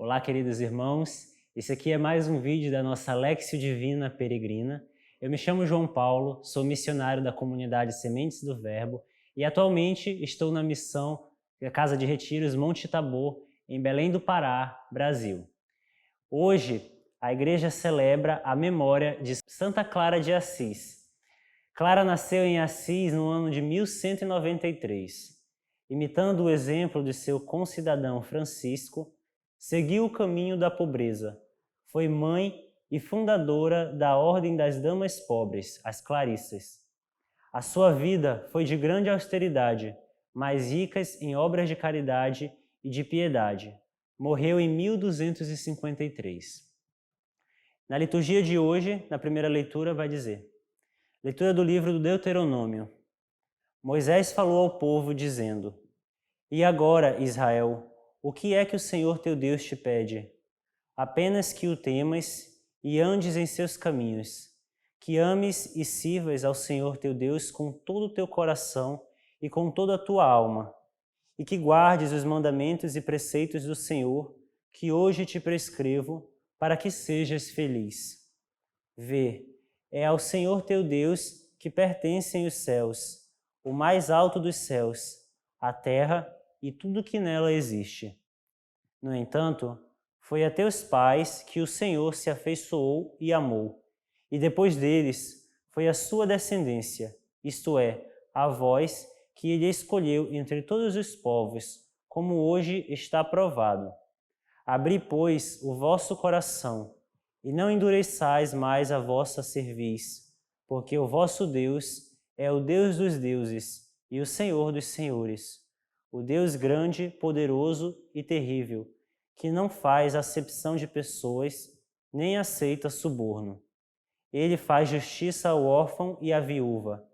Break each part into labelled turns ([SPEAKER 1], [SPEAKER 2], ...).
[SPEAKER 1] Olá, queridos irmãos. Esse aqui é mais um vídeo da nossa Léxio Divina Peregrina. Eu me chamo João Paulo, sou missionário da comunidade Sementes do Verbo e atualmente estou na missão da Casa de Retiros Monte Tabor, em Belém do Pará, Brasil. Hoje, a igreja celebra a memória de Santa Clara de Assis. Clara nasceu em Assis no ano de 1193. Imitando o exemplo de seu concidadão Francisco, seguiu o caminho da pobreza. Foi mãe e fundadora da Ordem das Damas Pobres, as Clarissas. A sua vida foi de grande austeridade, mas ricas em obras de caridade e de piedade. Morreu em 1253. Na liturgia de hoje, na primeira leitura, vai dizer: leitura do livro do Deuteronômio. Moisés falou ao povo, dizendo: E agora, Israel, o que é que o Senhor teu Deus te pede? Apenas que o temas e andes em seus caminhos, que ames e sirvas ao Senhor teu Deus com todo o teu coração e com toda a tua alma, e que guardes os mandamentos e preceitos do Senhor, que hoje te prescrevo, para que sejas feliz. Vê, é ao Senhor teu Deus que pertencem os céus, o mais alto dos céus, a terra e tudo que nela existe. No entanto, foi a teus pais que o Senhor se afeiçoou e amou, e depois deles foi a sua descendência, isto é, a vós que ele escolheu entre todos os povos, como hoje está provado. Abri, pois, o vosso coração, e não endureçais mais a vossa cerviz, porque o vosso Deus é o Deus dos deuses e o Senhor dos senhores, o Deus grande, poderoso e terrível, que não faz acepção de pessoas, nem aceita suborno. Ele faz justiça ao órfão e à viúva,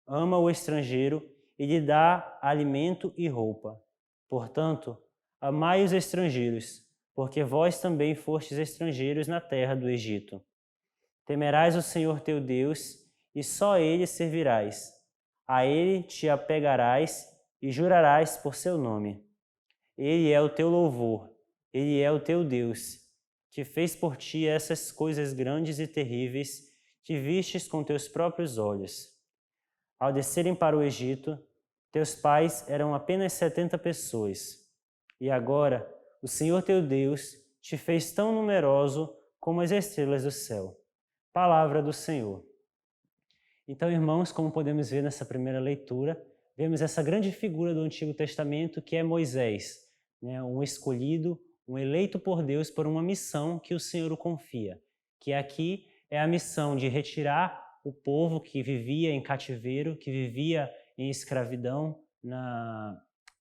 [SPEAKER 1] ama o estrangeiro e lhe dá alimento e roupa. Portanto, amai os estrangeiros, porque vós também fostes estrangeiros na terra do Egito. Temerás o Senhor teu Deus, e só Ele servirás. A Ele te apegarás e jurarás por seu nome. Ele é o teu louvor, Ele é o teu Deus, que fez por ti essas coisas grandes e terríveis que vistes com teus próprios olhos. Ao descerem para o Egito, teus pais eram apenas 70 pessoas, e agora o Senhor teu Deus te fez tão numeroso como as estrelas do céu. Palavra do Senhor. Então, irmãos, como podemos ver nessa primeira leitura, vemos essa grande figura do Antigo Testamento que é Moisés, né? Um escolhido, um eleito por Deus por uma missão que o Senhor o confia, que aqui é a missão de retirar o povo que vivia em cativeiro, que vivia em escravidão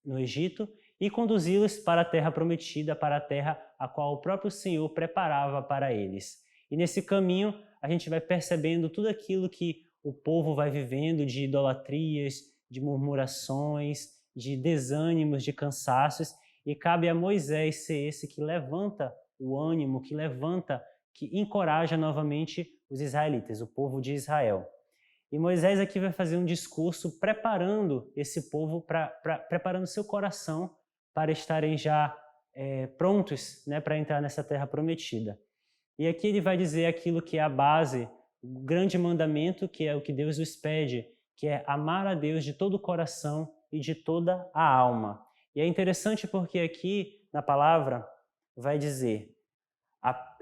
[SPEAKER 1] no Egito, e conduzi-los para a terra prometida, para a terra a qual o próprio Senhor preparava para eles. E nesse caminho a gente vai percebendo tudo aquilo que o povo vai vivendo de idolatrias, de murmurações, de desânimos, de cansaços, e cabe a Moisés ser esse que levanta o ânimo, que levanta, que encoraja novamente os israelitas, o povo de Israel. E Moisés aqui vai fazer um discurso preparando esse povo, preparando seu coração para estarem já prontos, né, para entrar nessa terra prometida. E aqui ele vai dizer aquilo que é a base, o grande mandamento, que é o que Deus nos pede, que é amar a Deus de todo o coração e de toda a alma. E é interessante porque aqui na palavra vai dizer: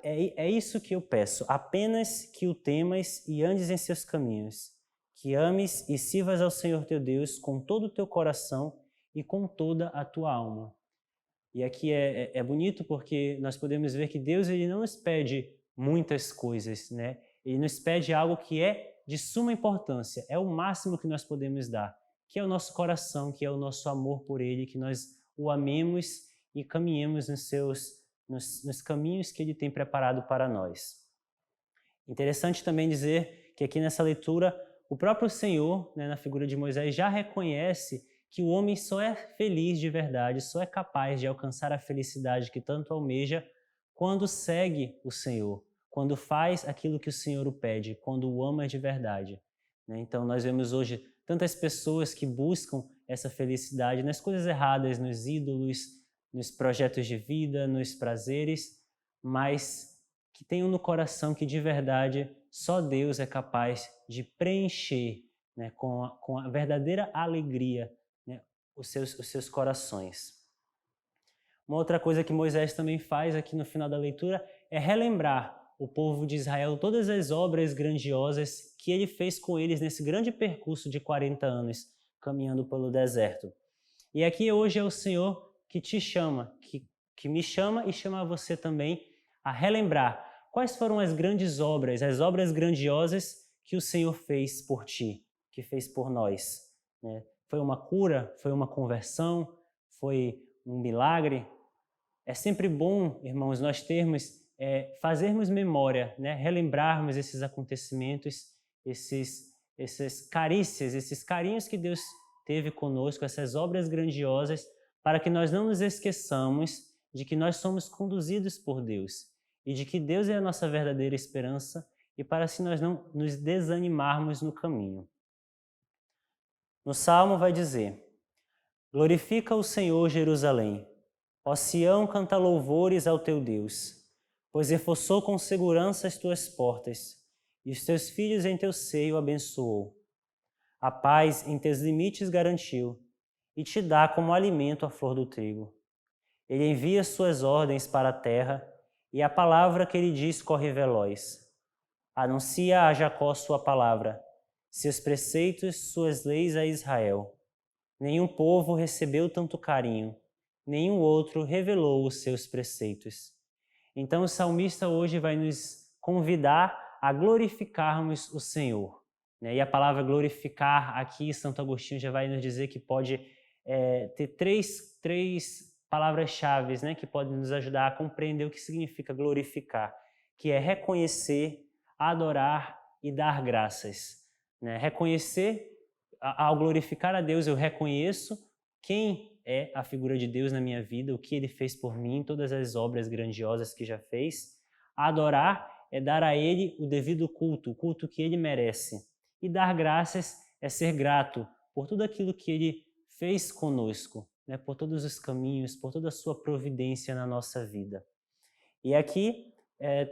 [SPEAKER 1] é isso que eu peço, apenas que o temas e andes em seus caminhos, que ames e sirvas ao Senhor teu Deus com todo o teu coração e com toda a tua alma. E aqui é bonito porque nós podemos ver que Deus ele não nos pede muitas coisas, né? Ele nos pede algo que é de suma importância, é o máximo que nós podemos dar, que é o nosso coração, que é o nosso amor por Ele, que nós o amemos e caminhemos nos caminhos que Ele tem preparado para nós. Interessante também dizer que aqui nessa leitura, o próprio Senhor, né, na figura de Moisés, já reconhece que o homem só é feliz de verdade, só é capaz de alcançar a felicidade que tanto almeja quando segue o Senhor, quando faz aquilo que o Senhor o pede, quando o ama de verdade. Então nós vemos hoje tantas pessoas que buscam essa felicidade nas coisas erradas, nos ídolos, nos projetos de vida, nos prazeres, mas que tenham no coração que de verdade só Deus é capaz de preencher, né, com a verdadeira alegria, né, os seus corações. Uma outra coisa que Moisés também faz aqui no final da leitura é relembrar o povo de Israel todas as obras grandiosas que ele fez com eles nesse grande percurso de 40 anos caminhando pelo deserto. E aqui hoje é o Senhor que te chama, que me chama e chama você também a relembrar quais foram as grandes obras, as obras grandiosas que o Senhor fez por ti, que fez por nós, né? Foi uma cura? Foi uma conversão? Foi um milagre? É sempre bom, irmãos, nós fazermos memória, né? Relembrarmos esses acontecimentos, essas carícias, esses carinhos que Deus teve conosco, essas obras grandiosas, para que nós não nos esqueçamos de que nós somos conduzidos por Deus e de que Deus é a nossa verdadeira esperança e para assim nós não nos desanimarmos no caminho. No Salmo vai dizer: glorifica o Senhor, Jerusalém. Ó Sião, canta louvores ao teu Deus, pois reforçou com segurança as tuas portas, e os teus filhos em teu seio abençoou. A paz em teus limites garantiu, e te dá como alimento a flor do trigo. Ele envia suas ordens para a terra, e a palavra que ele diz corre veloz. Anuncia a Jacó sua palavra, seus preceitos, suas leis a Israel. Nenhum povo recebeu tanto carinho, nenhum outro revelou os seus preceitos. Então o salmista hoje vai nos convidar a glorificarmos o Senhor. E a palavra glorificar aqui, Santo Agostinho já vai nos dizer que pode ter três palavras-chave, né, que podem nos ajudar a compreender o que significa glorificar, que é reconhecer, adorar e dar graças. Né? Reconhecer, ao glorificar a Deus, eu reconheço quem é a figura de Deus na minha vida, o que Ele fez por mim, todas as obras grandiosas que já fez. Adorar é dar a Ele o devido culto, o culto que Ele merece. E dar graças é ser grato por tudo aquilo que Ele fez conosco, né? Por todos os caminhos, por toda a sua providência na nossa vida. E aqui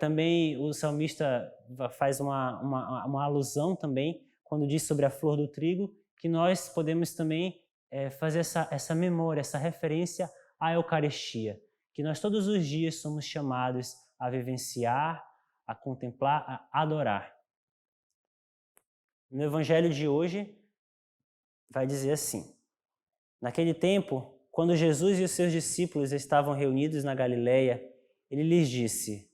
[SPEAKER 1] também o salmista faz uma alusão também, quando diz sobre a flor do trigo, que nós podemos também fazer essa memória, essa referência à Eucaristia, que nós todos os dias somos chamados a vivenciar, a contemplar, a adorar. No Evangelho de hoje vai dizer assim: naquele tempo, quando Jesus e os seus discípulos estavam reunidos na Galileia, ele lhes disse: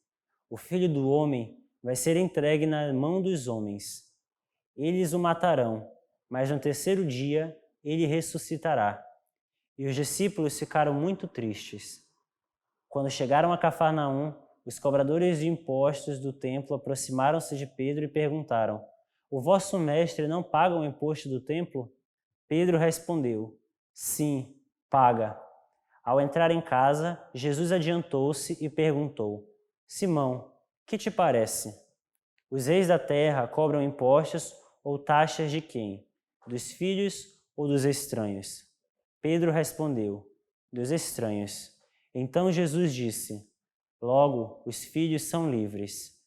[SPEAKER 1] o Filho do Homem vai ser entregue na mão dos homens. Eles o matarão, mas no terceiro dia ele ressuscitará. E os discípulos ficaram muito tristes. Quando chegaram a Cafarnaum, os cobradores de impostos do templo aproximaram-se de Pedro e perguntaram: o vosso mestre não paga o imposto do templo? Pedro respondeu: sim, paga. Ao entrar em casa, Jesus adiantou-se e perguntou: Simão, que te parece? Os reis da terra cobram impostos ou taxas de quem? Dos filhos ou dos estranhos? Pedro respondeu: dos estranhos. Então Jesus disse: logo, os filhos são livres.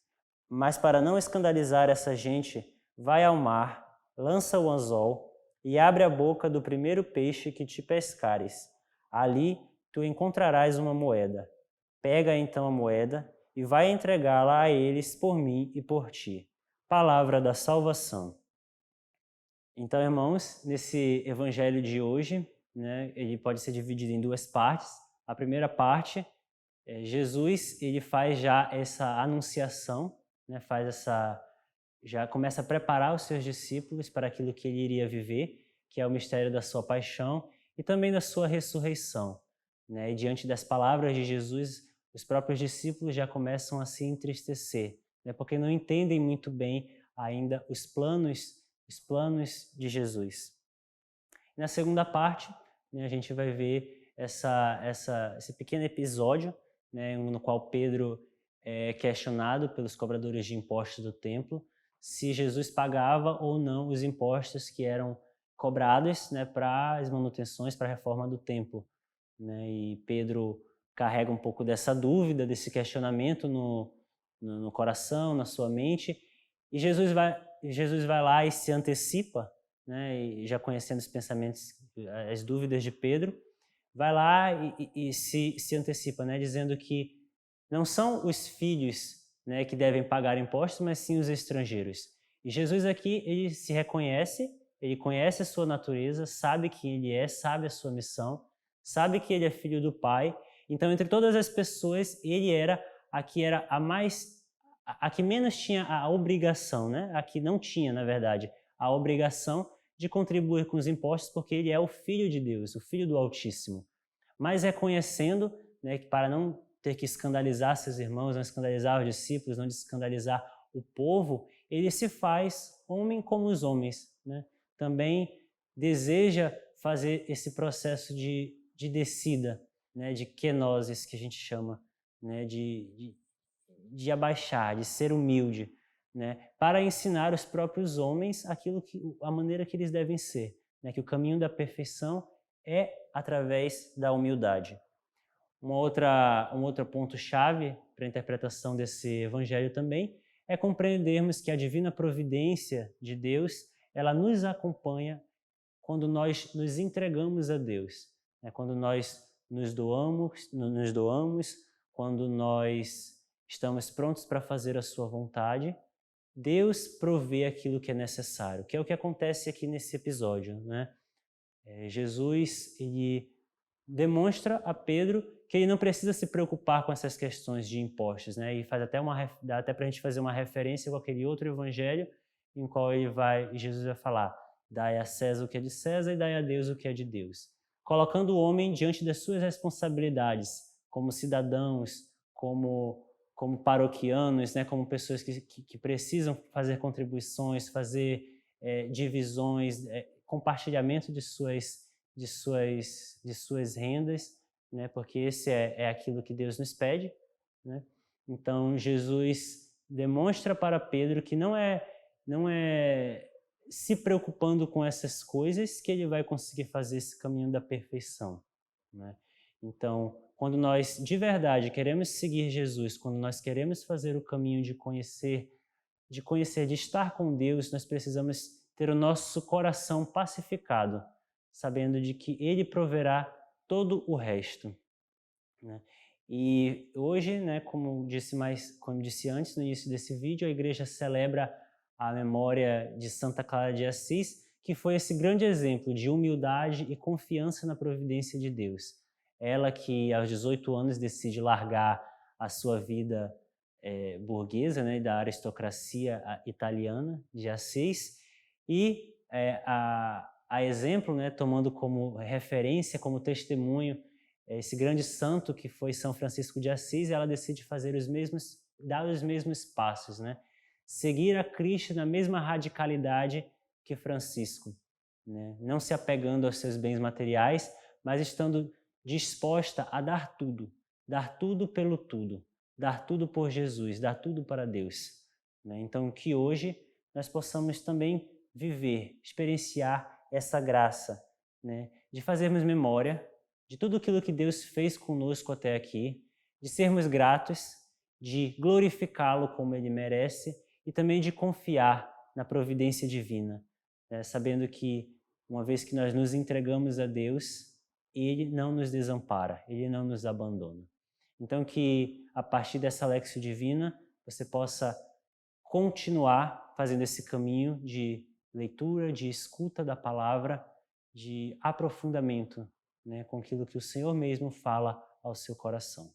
[SPEAKER 1] Mas para não escandalizar essa gente, vai ao mar, lança o anzol e abre a boca do primeiro peixe que te pescares. Ali tu encontrarás uma moeda. Pega então a moeda e vai entregá-la a eles por mim e por ti. Palavra da salvação. Então, irmãos, nesse evangelho de hoje, né, ele pode ser dividido em duas partes. A primeira parte, Jesus ele faz já essa anunciação, né, já começa a preparar os seus discípulos para aquilo que ele iria viver, que é o mistério da sua paixão e também da sua ressurreição. Né? E diante das palavras de Jesus, os próprios discípulos já começam a se entristecer, né? Porque não entendem muito bem ainda os planos de Jesus. E na segunda parte, né, a gente vai ver esse pequeno episódio, né, no qual Pedro é questionado pelos cobradores de impostos do templo se Jesus pagava ou não os impostos que eram cobrados, né, para as manutenções, para a reforma do templo. né? E Pedro carrega um pouco dessa dúvida, desse questionamento no coração, na sua mente, e Jesus vai lá e se antecipa, né? E já conhecendo os pensamentos, as dúvidas de Pedro, vai lá e se antecipa, né? Dizendo que não são os filhos, né, que devem pagar impostos, mas sim os estrangeiros. E Jesus aqui, ele se reconhece, ele conhece a sua natureza, sabe quem ele é, sabe a sua missão, sabe que ele é filho do Pai. Então, entre todas as pessoas, ele era a que era a que menos tinha a obrigação, né? A que não tinha, na verdade, a obrigação de contribuir com os impostos, porque ele é o Filho de Deus, o Filho do Altíssimo. Mas reconhecendo, né, que para não ter que escandalizar seus irmãos, não escandalizar os discípulos, não escandalizar o povo, ele se faz homem como os homens, né? Também deseja fazer esse processo de descida, né, de kenosis, que a gente chama, né, de abaixar, de ser humilde, né, para ensinar os próprios homens a maneira que eles devem ser, né, que o caminho da perfeição é através da humildade. Um outro ponto-chave para a interpretação desse evangelho também é compreendermos que a divina providência de Deus, ela nos acompanha quando nós nos entregamos a Deus, né? Quando nós nos doamos, quando nós estamos prontos para fazer a sua vontade, Deus provê aquilo que é necessário, que é o que acontece aqui nesse episódio, né? Jesus, ele demonstra a Pedro que ele não precisa se preocupar com essas questões de impostos, né? E dá até para a gente fazer uma referência com aquele outro evangelho em qual Jesus vai falar: dai a César o que é de César e dai a Deus o que é de Deus, colocando o homem diante das suas responsabilidades como cidadãos, como paroquianos, né? Como pessoas que precisam fazer contribuições, fazer divisões, compartilhamento de suas rendas, né? Porque esse é aquilo que Deus nos pede, né? Então Jesus demonstra para Pedro que não é se preocupando com essas coisas que ele vai conseguir fazer esse caminho da perfeição, né? Então, quando nós de verdade queremos seguir Jesus, quando nós queremos fazer o caminho de conhecer, de estar com Deus, nós precisamos ter o nosso coração pacificado, sabendo de que Ele proverá todo o resto, né? E hoje, né, como disse antes no início desse vídeo, a igreja celebra a memória de Santa Clara de Assis, que foi esse grande exemplo de humildade e confiança na providência de Deus. Ela que aos 18 anos decide largar a sua vida burguesa, né, da aristocracia italiana de Assis, e a exemplo, né, tomando como referência, como testemunho, esse grande santo que foi São Francisco de Assis, ela decide dar os mesmos passos, né? Seguir a Cristo na mesma radicalidade que Francisco, né? Não se apegando aos seus bens materiais, mas estando disposta a dar tudo pelo tudo, dar tudo por Jesus, dar tudo para Deus, né? Então, que hoje nós possamos também viver, experienciar essa graça, né? De fazermos memória de tudo aquilo que Deus fez conosco até aqui, de sermos gratos, de glorificá-lo como Ele merece e também de confiar na providência divina, né? Sabendo que uma vez que nós nos entregamos a Deus, Ele não nos desampara, Ele não nos abandona. Então que a partir dessa Léxio Divina você possa continuar fazendo esse caminho de leitura, de escuta da palavra, de aprofundamento, né, com aquilo que o Senhor mesmo fala ao seu coração.